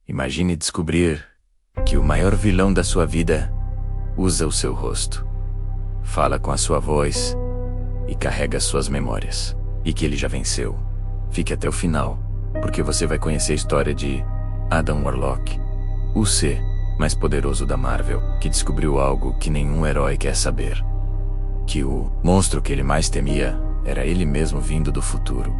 Imagine descobrir que o maior vilão da sua vida usa o seu rosto, fala com a sua voz e carrega suas memórias. E que ele já venceu. Fique até o final, porque você vai conhecer a história de Adam Warlock, o ser mais poderoso da Marvel, que descobriu algo que nenhum herói quer saber. Que o monstro que ele mais temia era ele mesmo vindo do futuro.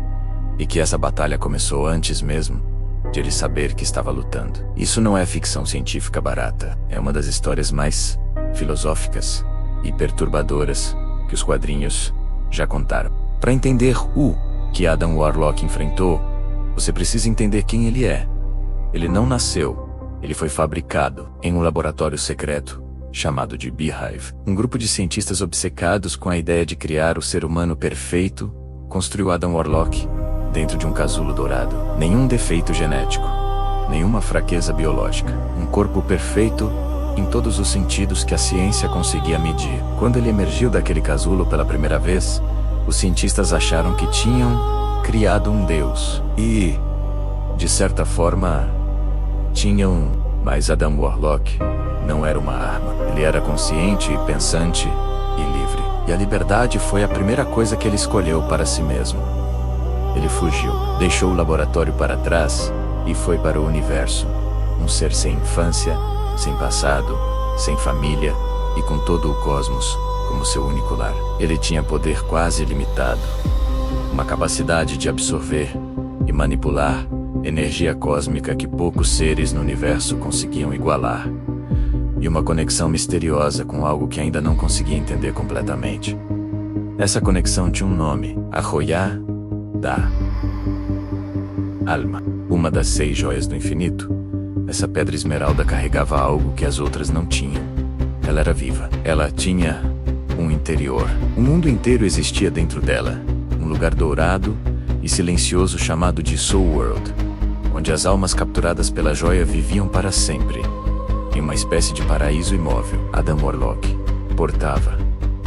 E que essa batalha começou antes mesmo de ele saber que estava lutando. Isso não é ficção científica barata. É uma das histórias mais filosóficas e perturbadoras que os quadrinhos já contaram. Para entender o que Adam Warlock enfrentou, você precisa entender quem ele é. Ele não nasceu, ele foi fabricado em um laboratório secreto chamado de Beehive. Um grupo de cientistas obcecados com a ideia de criar o ser humano perfeito construiu Adam Warlock dentro de um casulo dourado. Nenhum defeito genético, nenhuma fraqueza biológica. Um corpo perfeito em todos os sentidos que a ciência conseguia medir. Quando ele emergiu daquele casulo pela primeira vez, os cientistas acharam que tinham criado um deus. E, de certa forma, tinham. Mas Adam Warlock não era uma arma. Ele era consciente, pensante e livre. E a liberdade foi a primeira coisa que ele escolheu para si mesmo. Ele fugiu, deixou o laboratório para trás e foi para o universo. Um ser sem infância, sem passado, sem família e com todo o cosmos como seu único lar. Ele tinha poder quase ilimitado, uma capacidade de absorver e manipular energia cósmica que poucos seres no universo conseguiam igualar, e uma conexão misteriosa com algo que ainda não conseguia entender completamente. Essa conexão tinha um nome: a Joia da Alma, uma das 6 joias do infinito. Essa pedra esmeralda carregava algo que as outras não tinham. Ela era viva. Ela tinha um interior. O mundo inteiro existia dentro dela. Um lugar dourado e silencioso chamado de Soul World, onde as almas capturadas pela joia viviam para sempre, em uma espécie de paraíso imóvel. Adam Warlock portava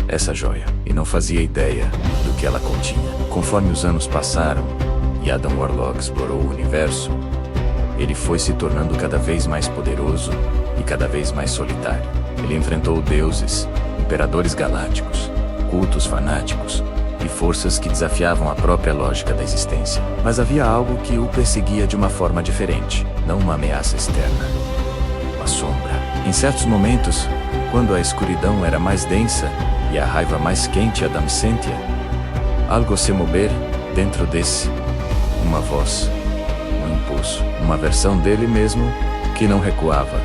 essa joia e não fazia ideia do que ela continha. Conforme os anos passaram e Adam Warlock explorou o universo, ele foi se tornando cada vez mais poderoso e cada vez mais solitário. Ele enfrentou deuses, imperadores galácticos, cultos fanáticos e forças que desafiavam a própria lógica da existência. Mas havia algo que o perseguia de uma forma diferente, não uma ameaça externa, uma sombra. Em certos momentos, quando a escuridão era mais densa e a raiva mais quente adamcentia, algo se mover dentro desse, uma voz, um impulso, uma versão dele mesmo que não recuava,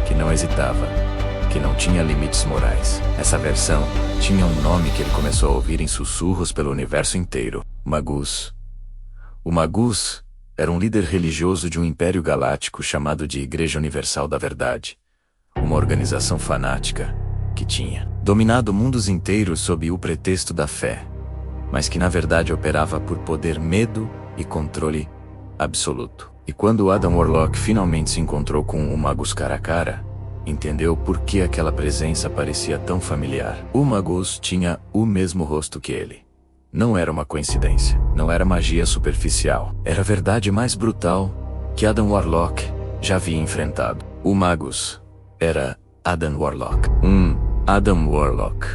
que não hesitava, que não tinha limites morais. Essa versão tinha um nome que ele começou a ouvir em sussurros pelo universo inteiro: Magus. O Magus era um líder religioso de um império galáctico chamado de Igreja Universal da Verdade, uma organização fanática que tinha dominado mundos inteiros sob o pretexto da fé, mas que na verdade operava por poder, medo e controle absoluto. E quando Adam Warlock finalmente se encontrou com o Magus cara a cara, entendeu por que aquela presença parecia tão familiar. O Magus tinha o mesmo rosto que ele. Não era uma coincidência. Não era magia superficial. Era a verdade mais brutal que Adam Warlock já havia enfrentado. O Magus era Adam Warlock. Um Adam Warlock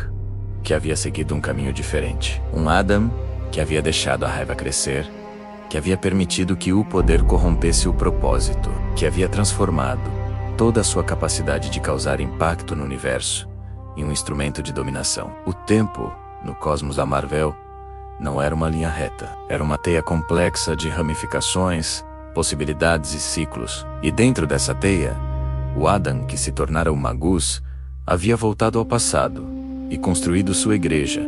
que havia seguido um caminho diferente. Um Adam que havia deixado a raiva crescer, que havia permitido que o poder corrompesse o propósito, que havia transformado toda a sua capacidade de causar impacto no universo em um instrumento de dominação. O tempo, no cosmos da Marvel, não era uma linha reta. Era uma teia complexa de ramificações, possibilidades e ciclos. E dentro dessa teia, o Adam, que se tornara o Magus, havia voltado ao passado e construído sua igreja,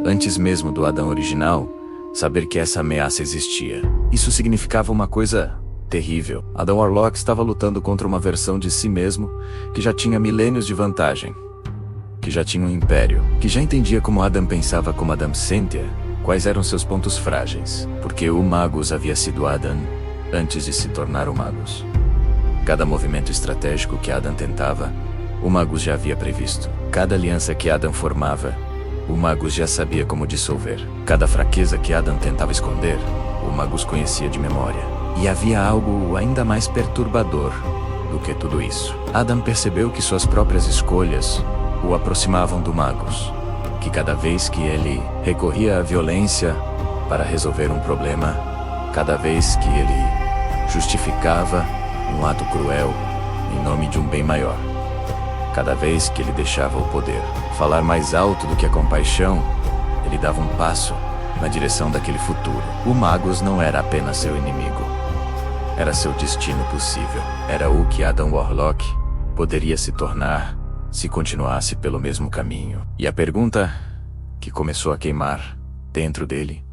antes mesmo do Adam original saber que essa ameaça existia. Isso significava uma coisa terrível. Adam Warlock estava lutando contra uma versão de si mesmo que já tinha milênios de vantagem, que já tinha um império, que já entendia como Adam pensava como adamcentia, quais eram seus pontos frágeis, porque o Magus havia sido Adam antes de se tornar o Magus. Cada movimento estratégico que Adam tentava, o Magus já havia previsto. Cada aliança que Adam formava, o Magus já sabia como dissolver. Cada fraqueza que Adam tentava esconder, o Magus conhecia de memória. E havia algo ainda mais perturbador do que tudo isso. Adam percebeu que suas próprias escolhas o aproximavam do Magus, que cada vez que ele recorria à violência para resolver um problema, cada vez que ele justificava um ato cruel em nome de um bem maior, cada vez que ele deixava o poder falar mais alto do que a compaixão, ele dava um passo na direção daquele futuro. O Magus não era apenas seu inimigo, era seu destino possível. Era o que Adam Warlock poderia se tornar se continuasse pelo mesmo caminho. E a pergunta que começou a queimar dentro dele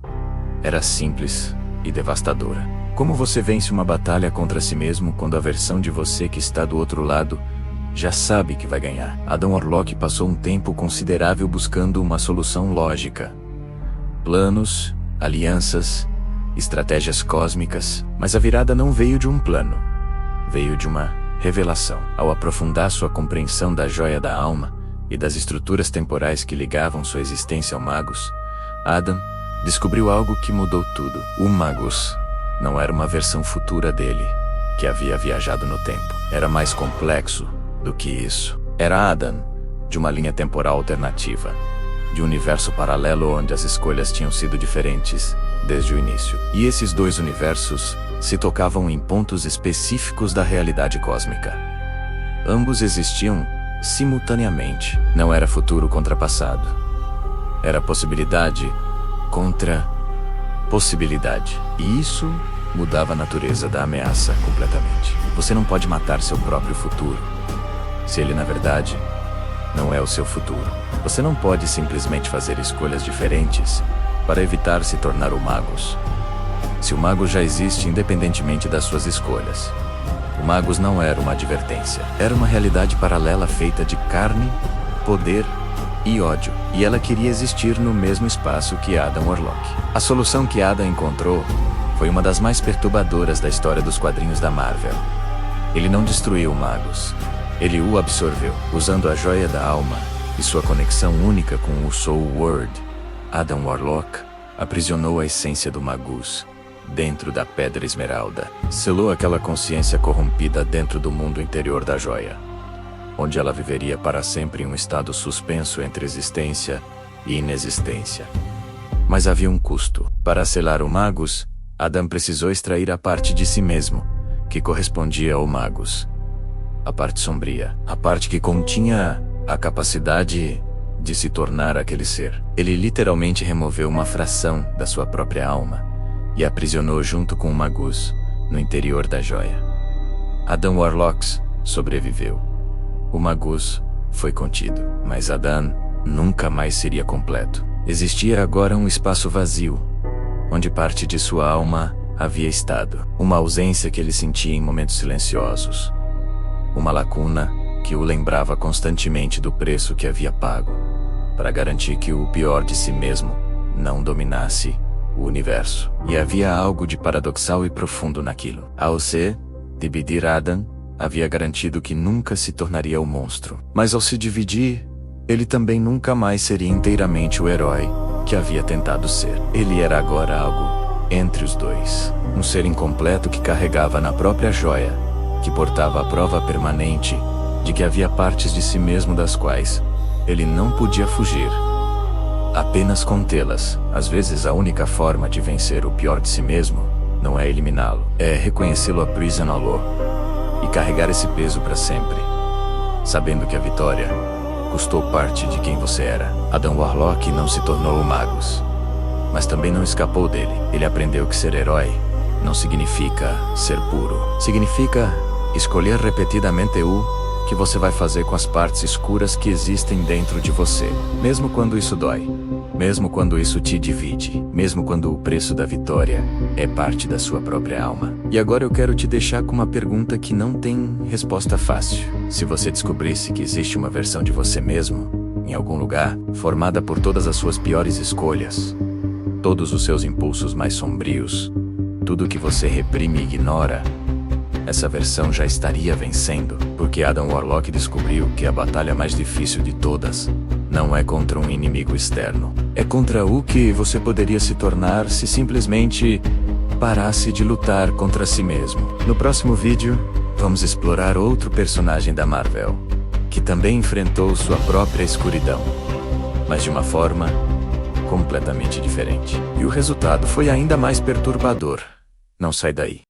era simples e devastadora. Como você vence uma batalha contra si mesmo quando a versão de você que está do outro lado já sabe que vai ganhar? Adam Warlock passou um tempo considerável buscando uma solução lógica. Planos, alianças, estratégias cósmicas, mas a virada não veio de um plano. Veio de uma revelação. Ao aprofundar sua compreensão da joia da alma e das estruturas temporais que ligavam sua existência ao Magus, Adam descobriu algo que mudou tudo. O Magus não era uma versão futura dele, que havia viajado no tempo. Era mais complexo do que isso. Era Adam, de uma linha temporal alternativa, de um universo paralelo onde as escolhas tinham sido diferentes desde o início. E esses dois universos se tocavam em pontos específicos da realidade cósmica. Ambos existiam simultaneamente. Não era futuro contra passado. Era possibilidade contra possibilidade. E isso mudava a natureza da ameaça completamente. Você não pode matar seu próprio futuro, se ele na verdade não é o seu futuro. Você não pode simplesmente fazer escolhas diferentes para evitar se tornar o Magus. Se o Magus já existe independentemente das suas escolhas. O Magus não era uma advertência. Era uma realidade paralela feita de carne, poder e ódio. E ela queria existir no mesmo espaço que Adam Warlock. A solução que Adam encontrou foi uma das mais perturbadoras da história dos quadrinhos da Marvel. Ele não destruiu o Magus. Ele o absorveu. Usando a joia da alma e sua conexão única com o Soul World, Adam Warlock aprisionou a essência do Magus dentro da Pedra Esmeralda. Selou aquela consciência corrompida dentro do mundo interior da joia, onde ela viveria para sempre em um estado suspenso entre existência e inexistência. Mas havia um custo. Para selar o Magus, Adam precisou extrair a parte de si mesmo que correspondia ao Magus. A parte sombria, a parte que continha a capacidade de se tornar aquele ser. Ele literalmente removeu uma fração da sua própria alma e a aprisionou junto com o Magus no interior da joia. Adam Warlock sobreviveu. O Magus foi contido, mas Adam nunca mais seria completo. Existia agora um espaço vazio, onde parte de sua alma havia estado. Uma ausência que ele sentia em momentos silenciosos. Uma lacuna que o lembrava constantemente do preço que havia pago para garantir que o pior de si mesmo não dominasse o universo. E havia algo de paradoxal e profundo naquilo. Ao se dividir, Adam havia garantido que nunca se tornaria o monstro. Mas ao se dividir, ele também nunca mais seria inteiramente o herói que havia tentado ser. Ele era agora algo entre os dois. Um ser incompleto que carregava na própria joia, que portava a prova permanente de que havia partes de si mesmo das quais ele não podia fugir, apenas contê-las. Às vezes a única forma de vencer o pior de si mesmo não é eliminá-lo, é reconhecê-lo aprisioná-lo e carregar esse peso para sempre, sabendo que a vitória custou parte de quem você era. Adam Warlock não se tornou o Magus, mas também não escapou dele. Ele aprendeu que ser herói não significa ser puro. Significa escolher repetidamente o que você vai fazer com as partes escuras que existem dentro de você, mesmo quando isso dói, mesmo quando isso te divide, mesmo quando o preço da vitória é parte da sua própria alma. E agora eu quero te deixar com uma pergunta que não tem resposta fácil. Se você descobrisse que existe uma versão de você mesmo, em algum lugar, formada por todas as suas piores escolhas, todos os seus impulsos mais sombrios, tudo que você reprime e ignora, essa versão já estaria vencendo, porque Adam Warlock descobriu que a batalha mais difícil de todas não é contra um inimigo externo. É contra o que você poderia se tornar se simplesmente parasse de lutar contra si mesmo. No próximo vídeo, vamos explorar outro personagem da Marvel, que também enfrentou sua própria escuridão, mas de uma forma completamente diferente. E o resultado foi ainda mais perturbador. Não sai daí.